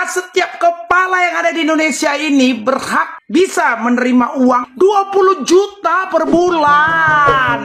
setiap kepala yang ada di Indonesia ini berhak bisa menerima uang 20 juta per bulan.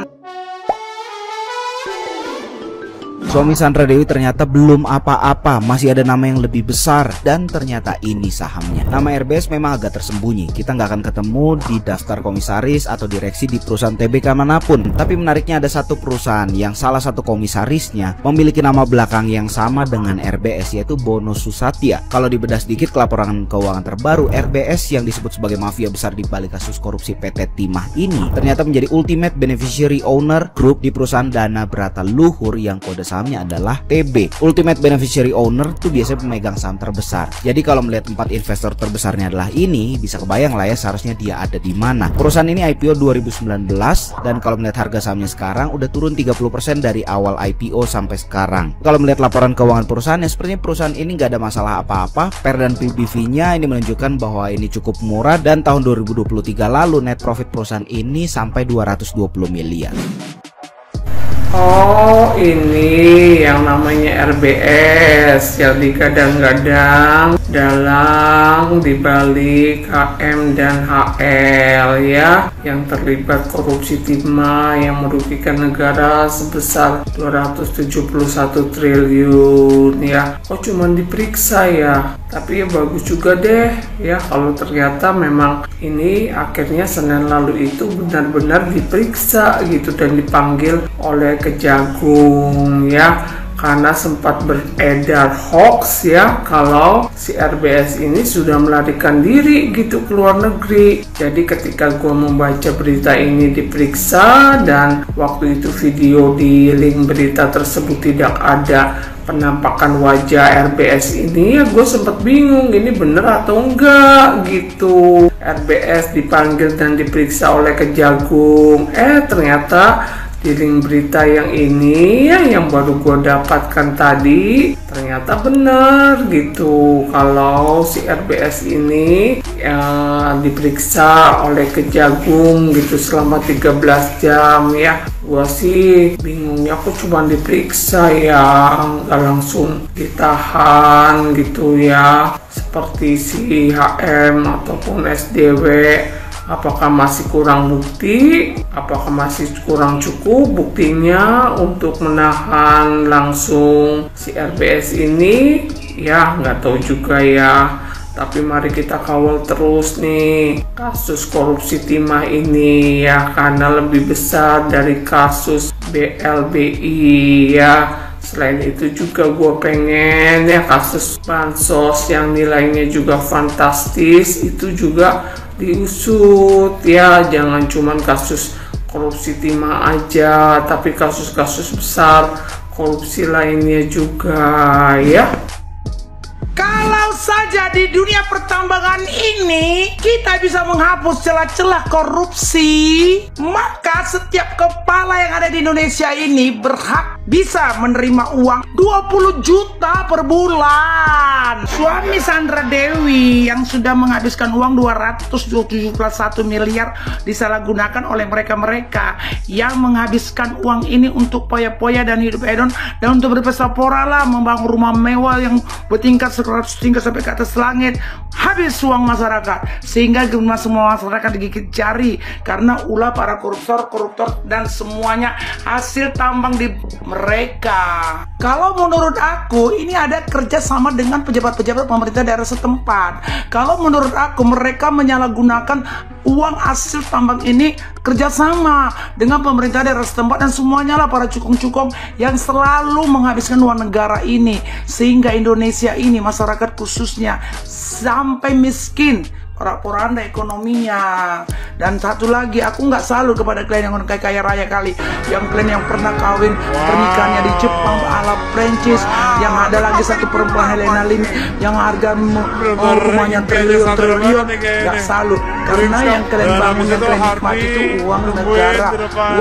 Suami Sandra Dewi ternyata belum apa-apa, masih ada nama yang lebih besar, dan ternyata ini sahamnya. Nama RBS memang agak tersembunyi, kita nggak akan ketemu di daftar komisaris atau direksi di perusahaan TBK manapun. Tapi menariknya ada satu perusahaan yang salah satu komisarisnya memiliki nama belakang yang sama dengan RBS, yaitu Bono Susatya. Kalau dibedah sedikit ke laporan keuangan terbaru, RBS yang disebut sebagai mafia besar di balik kasus korupsi PT Timah ini ternyata menjadi ultimate beneficiary owner group di perusahaan Dana Berata Luhur yang kode sahamnya adalah TB. Ultimate Beneficiary Owner tuh biasanya pemegang saham terbesar. Jadi kalau melihat 4 investor terbesarnya adalah ini, bisa kebayang lah ya seharusnya dia ada di mana. Perusahaan ini IPO 2019 dan kalau melihat harga sahamnya sekarang udah turun 30% dari awal IPO sampai sekarang. Kalau melihat laporan keuangan perusahaannya, sepertinya perusahaan ini nggak ada masalah apa-apa. PER dan PBV-nya ini menunjukkan bahwa ini cukup murah, dan tahun 2023 lalu net profit perusahaan ini sampai 220 miliar. Oh, ini yang namanya RBS yang digadang-gadang dalang dibalik HM dan HL ya, yang terlibat korupsi timah yang merugikan negara sebesar 271 triliun ya. Oh, cuman diperiksa ya, tapi ya bagus juga deh ya kalau ternyata memang ini akhirnya Senin lalu itu benar-benar diperiksa gitu dan dipanggil oleh Kejagung ya, karena sempat beredar hoax ya kalau si RBS ini sudah melarikan diri gitu ke luar negeri. Jadi ketika gue membaca berita ini diperiksa dan waktu itu video di link berita tersebut tidak ada penampakan wajah RBS ini, ya gue sempat bingung ini bener atau enggak gitu. RBS dipanggil dan diperiksa oleh Kejagung, ternyata di link berita yang ini yang baru gue dapatkan tadi ternyata benar gitu kalau si RBS ini diperiksa oleh Kejagung gitu selama 13 jam ya. Gua sih bingungnya kok cuma diperiksa ya, nggak langsung ditahan gitu ya seperti si HM ataupun SDW. Apakah masih kurang bukti? Apakah masih kurang cukup buktinya untuk menahan langsung si RBS ini? Ya nggak tahu juga ya. Tapi mari kita kawal terus nih kasus korupsi timah ini ya, karena lebih besar dari kasus BLBI ya. Selain itu juga gue pengen ya kasus bansos yang nilainya juga fantastis itu juga diusut ya, jangan cuman kasus korupsi timah aja, tapi kasus-kasus besar korupsi lainnya juga ya. Kalau saja di dunia pertambangan ini kita bisa menghapus celah-celah korupsi, maka setiap kepala yang ada di Indonesia ini berhak bisa menerima uang 20 juta per bulan. Suami Sandra Dewi yang sudah menghabiskan uang 271 miliar disalahgunakan oleh mereka-mereka yang menghabiskan uang ini untuk poya-poya dan hidup hedon dan untuk berpesta pora lah, membangun rumah mewah yang bertingkat 100 tingkat sampai ke atas langit. Habis uang masyarakat sehingga semua masyarakat digigit jari karena ulah para koruptor dan semuanya hasil tambang di mereka. Kalau menurut aku ini ada kerjasama dengan pejabat-pejabat pemerintah daerah setempat. Kalau menurut aku mereka menyalahgunakan uang hasil tambang ini kerjasama dengan pemerintah daerah setempat dan semuanya lah para cukong-cukong yang selalu menghabiskan uang negara ini sehingga Indonesia ini masyarakat khususnya sampai miskin, porak-poranda ekonominya. Dan satu lagi, aku nggak salut kepada klien yang kaya raya kali, yang klien yang pernah kawin pernikahannya di Jepang ala Prancis, yang ada lagi satu perempuan Helena Lim yang harga rumahnya triliun. Nggak salut karena yang kalian bangun, yang kalian nikmati itu uang negara,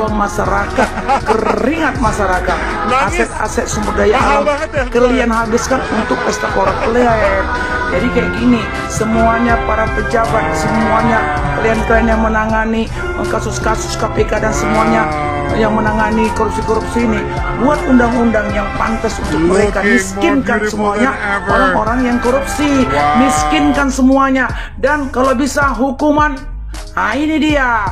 uang masyarakat, keringat masyarakat, aset-aset sumber daya alam kalian habiskan untuk pesta pora kalian. Jadi kayak gini, semuanya para pejabat, semuanya kalian-kalian yang menangani kasus-kasus KPK dan semuanya yang menangani korupsi-korupsi ini, buat undang-undang yang pantas untuk mereka. Miskinkan semuanya orang-orang yang korupsi, miskinkan semuanya. Dan kalau bisa hukuman, nah ini dia.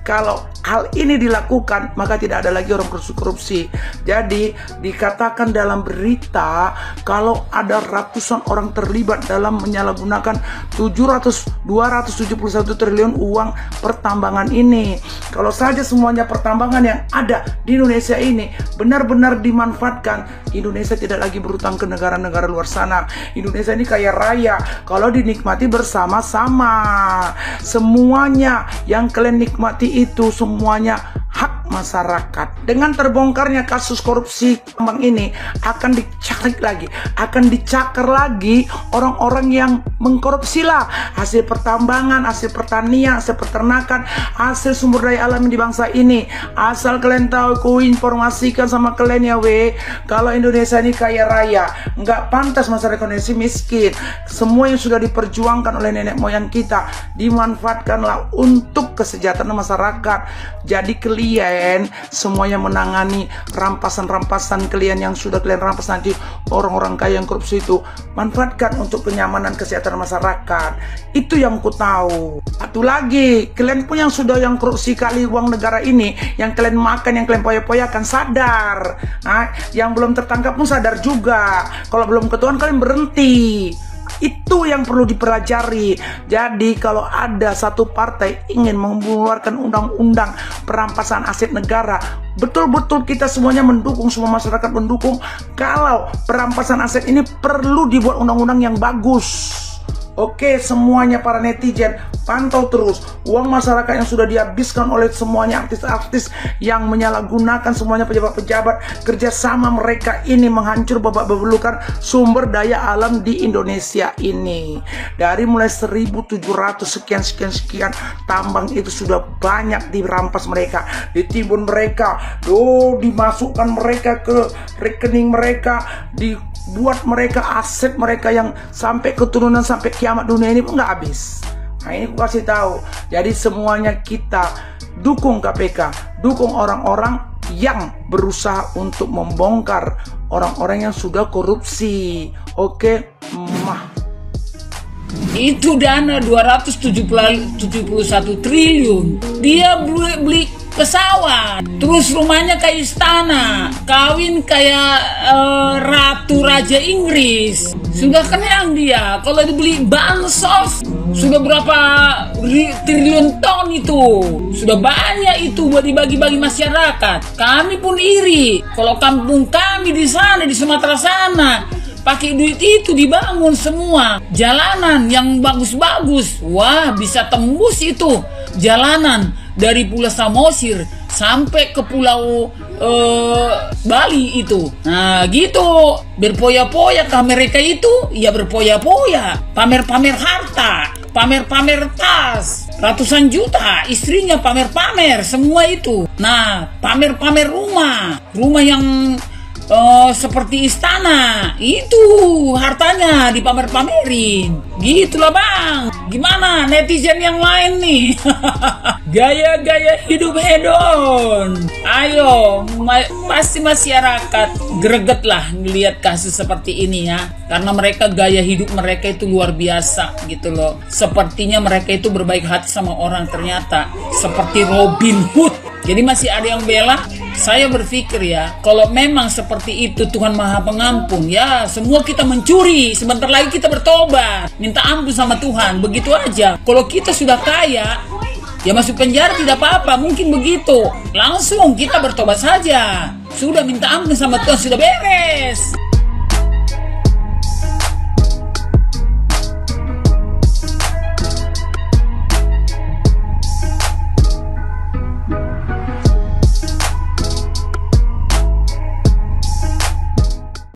Kalau hal ini dilakukan, maka tidak ada lagi orang korupsi. Jadi dikatakan dalam berita kalau ada ratusan orang terlibat dalam menyalahgunakan 271 triliun uang pertambangan ini. Kalau saja semuanya pertambangan yang ada di Indonesia ini benar-benar dimanfaatkan, Indonesia tidak lagi berutang ke negara-negara luar sana. Indonesia ini kaya raya kalau dinikmati bersama-sama. Semuanya yang kalian nikmati itu semuanya hak masyarakat. Dengan terbongkarnya kasus korupsi tambang ini akan dicari lagi, akan dicakar lagi orang-orang yang mengkorupsi lah hasil pertambangan, hasil pertanian, hasil peternakan, hasil sumber daya alam di bangsa ini. Asal kalian tahu, ku informasikan sama kalian ya kalau Indonesia ini kaya raya, nggak pantas masyarakat Indonesia miskin. Semua yang sudah diperjuangkan oleh nenek moyang kita dimanfaatkanlah untuk kesejahteraan masyarakat. Jadi kalian semuanya menangani rampasan-rampasan kalian yang sudah kalian rampas nanti orang-orang kaya yang korupsi itu, manfaatkan untuk kenyamanan kesehatan masyarakat. Itu yang ku tahu. Satu lagi, kalian pun yang sudah yang korupsi kali uang negara ini, yang kalian makan, yang kalian poya-poyakan, sadar. Nah, yang belum tertangkap pun sadar juga. Kalau belum ketahuan kalian berhenti. Itu yang perlu dipelajari. Jadi kalau ada satu partai ingin mengeluarkan undang-undang perampasan aset negara, betul-betul kita semuanya mendukung, semua masyarakat mendukung kalau perampasan aset ini perlu dibuat undang-undang yang bagus. Oke, semuanya para netizen, pantau terus uang masyarakat yang sudah dihabiskan oleh semuanya artis-artis yang menyalahgunakan, semuanya pejabat-pejabat, kerjasama mereka ini menghancur babak belukan sumber daya alam di Indonesia ini. Dari mulai 1700 sekian tambang itu sudah banyak dirampas mereka, ditimbun mereka, dimasukkan mereka ke rekening mereka, dibuat mereka aset mereka yang sampai keturunan, sampai kiamat dunia ini pun nggak habis. Nah, ini aku kasih tahu. Jadi semuanya kita dukung KPK, dukung orang-orang yang berusaha untuk membongkar orang-orang yang sudah korupsi. Oke, Itu dana 271 triliun. Dia beli pesawat, terus rumahnya kayak istana, kawin kayak ratu raja Inggris. Sudah kenyang dia. Kalau dibeli bansos sudah berapa triliun ton itu, sudah banyak itu buat dibagi-bagi masyarakat. Kami pun iri kalau kampung kami di sana di Sumatera sana pakai duit itu dibangun semua jalanan yang bagus-bagus. Wah, bisa tembus itu jalanan dari Pulau Samosir sampai ke Pulau Bali itu. Nah gitu, berpoya-poya ke mereka itu, ya berpoya-poya, pamer-pamer harta, pamer-pamer tas, ratusan juta, istrinya pamer-pamer semua itu. Nah, pamer-pamer rumah yang seperti istana, itu hartanya dipamer-pamerin. Gitulah bang. Gimana netizen yang lain nih? Gaya-gaya hidup hedon. Ayo, pasti masyarakat greget lah ngelihat kasus seperti ini ya. Karena mereka gaya hidup mereka itu luar biasa gitu loh. Sepertinya mereka itu berbaik hati sama orang ternyata. Seperti Robin Hood. Jadi masih ada yang bela. Saya berpikir ya, kalau memang seperti itu Tuhan Maha Pengampun, ya semua kita mencuri, sebentar lagi kita bertobat, minta ampun sama Tuhan, begitu aja. Kalau kita sudah kaya, ya masuk penjara tidak apa-apa, mungkin begitu. Langsung kita bertobat saja. Sudah minta ampun sama Tuhan, sudah beres.